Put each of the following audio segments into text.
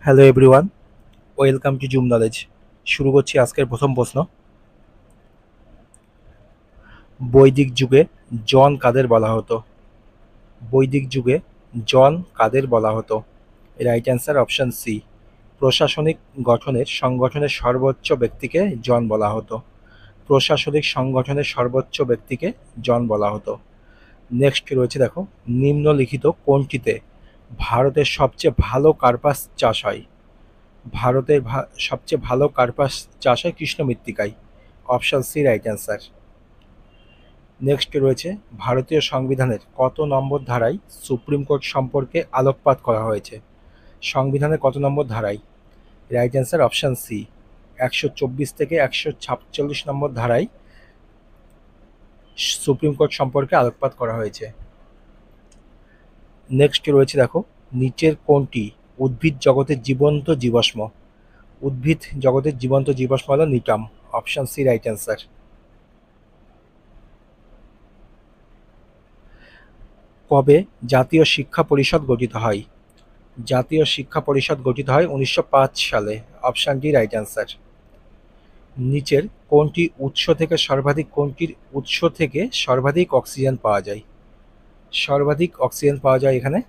Hello everyone, welcome to zoom knowledge. শুরু করছি আজকের প্রথম প্রশ্ন। বৈদিক যুগে জন কাদের বলা হতো? বৈদিক যুগে জন কাদের বলা হতো? রাইট অ্যান্সার অপশন সি, প্রশাসনিক সংগঠনের সর্বোচ্চ ব্যক্তিকে জন বলা হতো। প্রশাসনিক সংগঠনের সর্বোচ্চ ব্যক্তিকে জন বলা হতো। নেক্সট রয়েছে দেখো, নিম্নলিখিত কোনটিতে ভারতের সবচেয়ে ভালো কার্পাস চাষ হয়? ভারতের সবচেয়ে ভালো কার্পাস চাষ হয় কৃষ্ণ মৃত্তিকায়। Option C right answer. Next রয়েছে, ভারতীয় সংবিধানের কত নম্বর ধারায় সুপ্রিম কোর্ট সম্পর্কে আলোকপাত করা হয়েছে? সংবিধানের কত নম্বর ধারায়? রাইট অ্যান্সার অপশন সি, 124 থেকে 146 নম্বর ধারায় সুপ্রিম কোর্ট সম্পর্কে আলোকপাত করা হয়েছে। নেক্সট রয়েছে দেখো, নিচের কোনটি উদ্ভিদ জগতের জীবন্ত জীবাশ্ম? উদ্ভিদ জগতের জীবন্ত জীবাশ্ম হল নিটাম। Option C right answer. কবে জাতীয় শিক্ষা পরিষদ গঠিত হয়? জাতীয় শিক্ষা পরিষদ গঠিত হয় 1905 সালে। Option D right answer. নিচের কোনটির উৎস থেকে সর্বাধিক অক্সিজেন পাওয়া যায়? সর্বাধিক অক্সিজেন পাওয়া যায় এখানে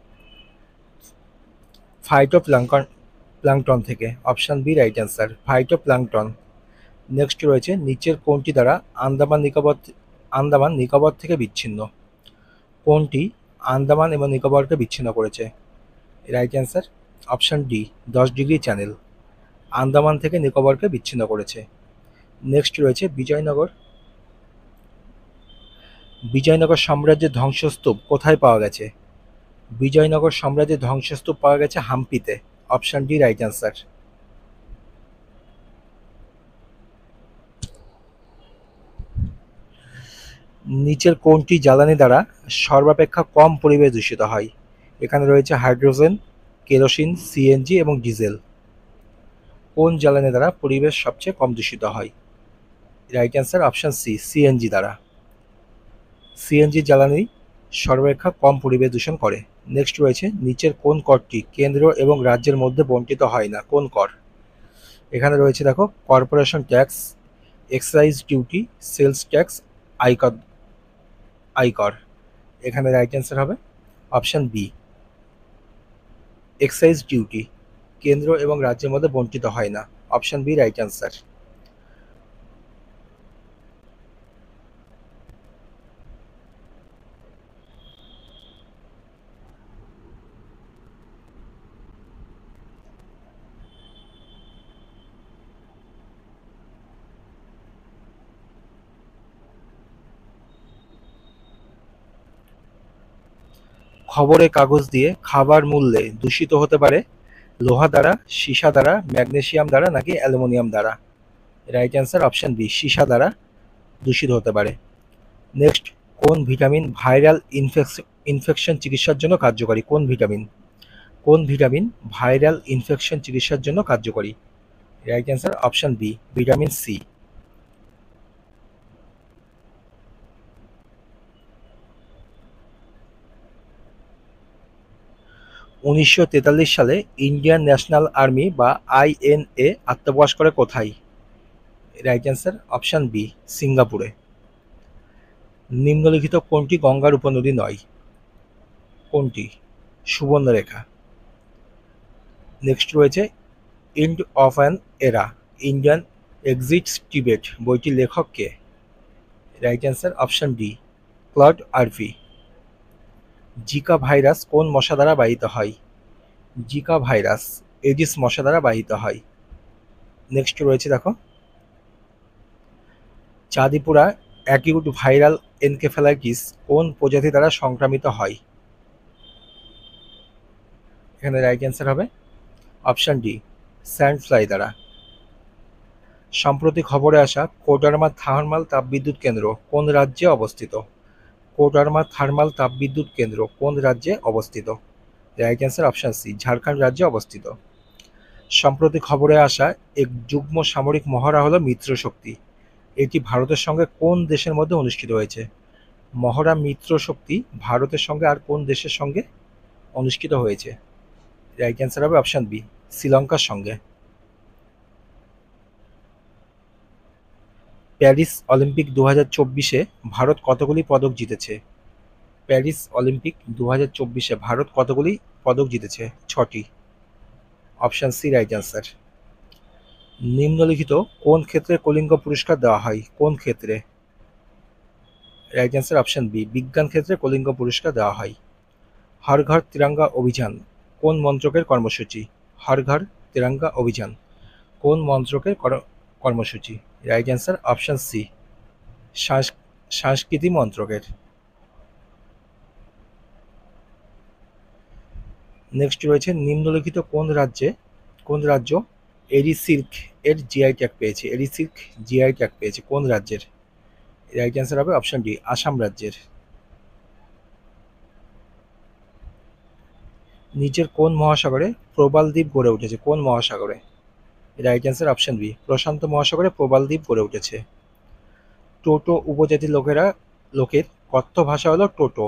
প্লাঙ্কটন থেকে। Option B right answer, phytoplankton. Next রয়েছে, নিচের কোনটি দ্বারা আন্দামান নিকোবর থেকে বিচ্ছিন্ন? কোনটি আন্দামান এবং নিকোবরকে বিচ্ছিন্ন করেছে? Right answer option D, 10 degree channel Andaman থেকে নিকোবরকে বিচ্ছিন্ন করেছে। নেক্সট রয়েছে, বিজয়নগর সাম্রাজ্যের ধ্বংসস্তূপ কোথায় পাওয়া গেছে? বিজয়নগর সাম্রাজ্যের ধ্বংসস্তূপ পাওয়া গেছে হাম্পিতে। Option D right answer. নিচের কোনটি জ্বালানি দ্বারা সর্বাপেক্ষা কম পরিবেশ দূষিত হয়? এখানে রয়েছে হাইড্রোজেন, কেরোসিন, সিএনজি এবং ডিজেল। কোন জ্বালানি দ্বারা পরিবেশ সবচেয়ে কম দূষিত হয়? Right answer option C, CNG দ্বারা। সিএনজি জ্বালানি সর্বাপেক্ষা কম পরিবেশ দূষণ করে। নেক্সট রয়েছে, নিচের কোন করটি কেন্দ্র এবং রাজ্যের মধ্যে বণ্টিত হয় না? কোন কর? এখানে রয়েছে দেখো, corporation tax, excise duty, sales tax, আয়কর। এখানে রাইট অ্যান্সার হবে অপশন বি, এক্সাইজ ডিউটি কেন্দ্র এবং রাজ্যের মধ্যে বণ্টিত হয় না। Option B right answer. খবরের কাগজ দিয়ে খাবার মূল্যে দূষিত হতে পারে লোহা দ্বারা, সীসা দ্বারা, ম্যাগনেসিয়াম দ্বারা নাকি অ্যালুমিনিয়াম দ্বারা? রাইট অ্যান্সার অপশন বি, সীসা দ্বারা দূষিত হতে পারে। নেক্সট, কোন ভিটামিন ভাইরাল ইনফেকশন চিকিৎসার জন্য কার্যকরী? কোন ভিটামিন ভাইরাল ইনফেকশন চিকিৎসার জন্য কার্যকরী? Right answer option B, vitamin C. 1943 সালে ইন্ডিয়ান ন্যাশনাল আর্মি বা আইএনএ আত্মপ্রকাশ করে কোথায়? রাইট অ্যান্সার অপশন বি, সিঙ্গাপুরে। নিম্নলিখিত কোনটি গঙ্গার উপনদী নয়? কোনটি? সুবর্ণরেখা। নেক্সট রয়েছে, end of an era, Indian exits Tibet বইটির লেখক কে? Right answer option D, Claude Arpi. Zika virus কোন মশা দ্বারা বাহিত হয়? জিকা ভাইরাস এডিস মশা দ্বারা বাহিত হয়। নেক্সট রয়েছে দেখো, চাঁদিপুরা অ্যাকিউট ভাইরাল এনকেফ্যালাইটিস কোন প্রজাতি দ্বারা সংক্রামিত হয়? এখানে রাইট অ্যান্সার হবে অপশন ডি, স্যান্ড ফ্লাই দ্বারা। সম্প্রতি খবরে আসা কোডারমা থার্মাল তাপবিদ্যুৎ কেন্দ্র কোন রাজ্যে অবস্থিত? কোডারমা থার্মাল তাপবিদ্যুৎ কেন্দ্র কোন রাজ্যে অবস্থিত? Right answer option C, Jharkhand রাজ্যে অবস্থিত। সম্প্রতি খবরে আসা এক যুগ্ম সামরিক মহড়া হলো মিত্র শক্তি। এটি ভারতের সঙ্গে কোন দেশের মধ্যে অনুষ্ঠিত হয়েছে? মহড়া মিত্র শক্তি ভারতের সঙ্গে আর কোন দেশের সঙ্গে অনুষ্ঠিত হয়েছে? রাইট অ্যান্সার হবে অপশন বি, শ্রীলঙ্কার সঙ্গে। প্যারিস অলিম্পিক 2024-এ ভারত কতগুলি পদক জিতেছে? প্যারিস অলিম্পিক 2024-এ ভারত কতগুলি পদক জিতেছে? 6টি। Option C right answer. নিম্নলিখিত কোন ক্ষেত্রে কলিঙ্গ পুরস্কার দেওয়া হয়? কোন ক্ষেত্রে? রাইট অ্যান্সার অপশন বি, বিজ্ঞান ক্ষেত্রে কলিঙ্গ পুরস্কার দেওয়া হয়। হর ঘর তিরঙ্গা অভিযান কোন মন্ত্রকের কর্মসূচি? হর ঘর তিরঙ্গা অভিযান কোন মন্ত্রকের কর্মসূচি? রাইট অ্যান্সার অপশন সি, সংস্কৃতি মন্ত্রকের। নেক্সট রয়েছে নিম্নলিখিত কোন রাজ্য এরি সিল্ক এর জিআই ট্যাগ পেয়েছে? এরি সিল্ক জিআই ট্যাগ পেয়েছে কোন রাজ্যের? রাইট অ্যান্সার হবে অপশন ডি, আসাম রাজ্যের। নিচের কোন মহাসাগরে প্রবাল দ্বীপ গড়ে উঠেছে? কোন মহাসাগরে? রাইট অ্যান্সার অপশন বি, প্রশান্ত মহাসাগরে প্রবাল দ্বীপ গড়ে উঠেছে। টোটো উপজাতি লোকের কথ্য ভাষা হলো টোটো।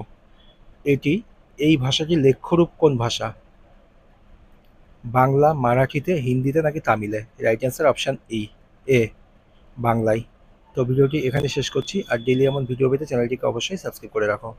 এই ভাষাটির লেখ্যরূপ কোন ভাষা? বাংলা, মারাঠিতে, হিন্দিতে নাকি তামিলে? রাইট অ্যান্সার অপশন এ বাংলায়। তো ভিডিওটি এখানে শেষ করছি। আর ডেইলি এমন ভিডিও পেতে চ্যানেলটিকে অবশ্যই সাবস্ক্রাইব করে রাখো।